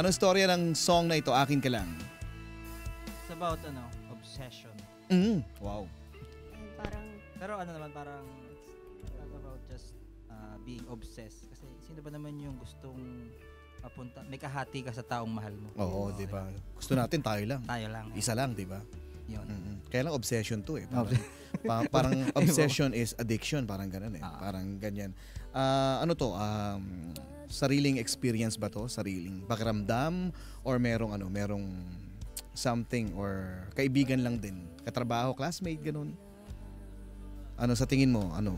Anong storya ng song na ito, Akin Ka Lang? It's about, obsession. Wow. Parang, Pero parang, it's not about just being obsessed. Kasi sino ba naman yung gustong mapunta, may kahati ka sa taong mahal mo. Oo, di ba? Gusto natin tayo lang. Tayo lang. Isa lang, di ba? Yun. Kaya lang obsession to eh. Parang obsession is addiction, parang ganun eh. Parang ganyan. Ano to? Sariling experience ba to? Sariling pakiramdam? Or merong something or kaibigan lang din? Katrabaho, classmate, ganun? Ano sa tingin mo? Ano?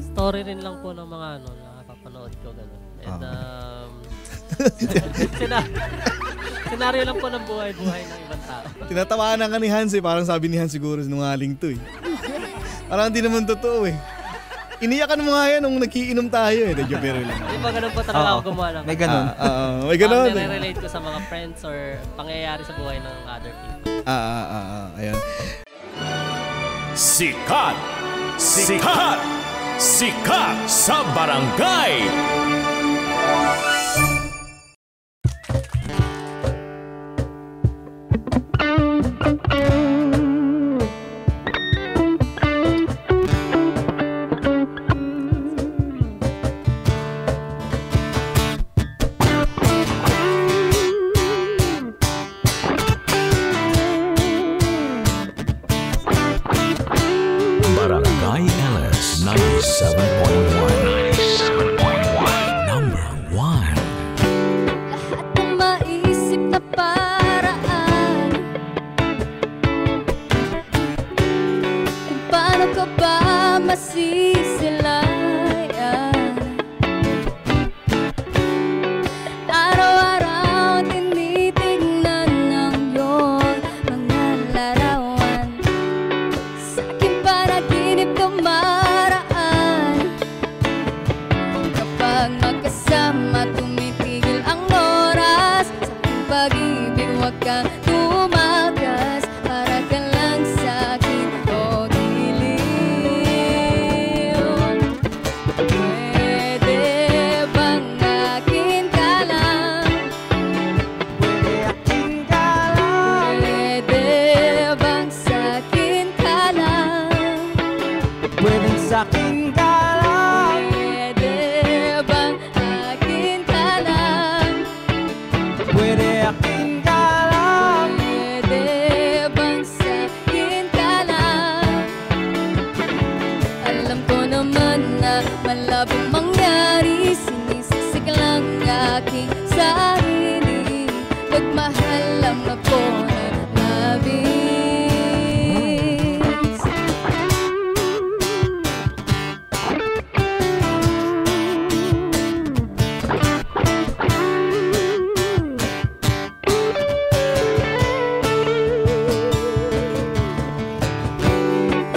Story rin lang po ng mga napapanood ko ganun. And senaryo lang po ng buhay-buhay ng ibang tao. Tinatawanan ka ni Hans eh. Parang sabi ni Hans siguro sinungaling to eh. Parang hindi naman totoo eh. Iniyakan mo nga yan nung nagkiinom tayo eh. Medyo pero lang. Di ba ganun po talaga ako gumawa lang? May ganun. May ganun. Nire-relate ko sa mga friends or pangyayari sa buhay ng other people. Ayan. Sikat! Sikat! Sikat sa barangay! Barangay LS 97.1 Number 1. lahat ng maisip na paraan, kung paano ka ba masisilayan. Araw-araw tinitignan ng iyong mga larawan, sa aking panaginip dumaraan. Kapag magkasama tumitigil ang oras, sa aking pag-ibig huwag kang tumagas, para ka lang sa'kin o dilim. Pwede bang akin ka lang? Pwede bang sa'kin ka lang? Pwedeng sa'kin ka lang. Pwede bang akin ka lang? Pwede akin ka lang. Pwede bang sa'kin ka lang? Alam ko naman na malabong mangyari, sinisisig lang aking sarili. Nagmahal lang ako ng labis.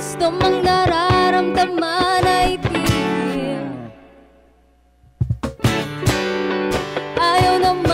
Gusto mang nararamdaman ay tigil, ayaw naman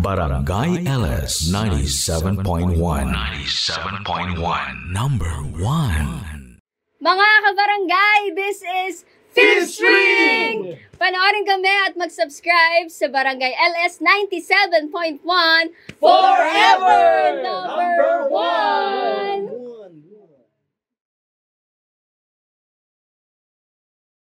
Barangay LS 97.1. 97.1. Number 1. Mga kabarangay, this is Fifth String! Panoorin kami at mag-subscribe sa Barangay LS 97.1 Forever Number 1!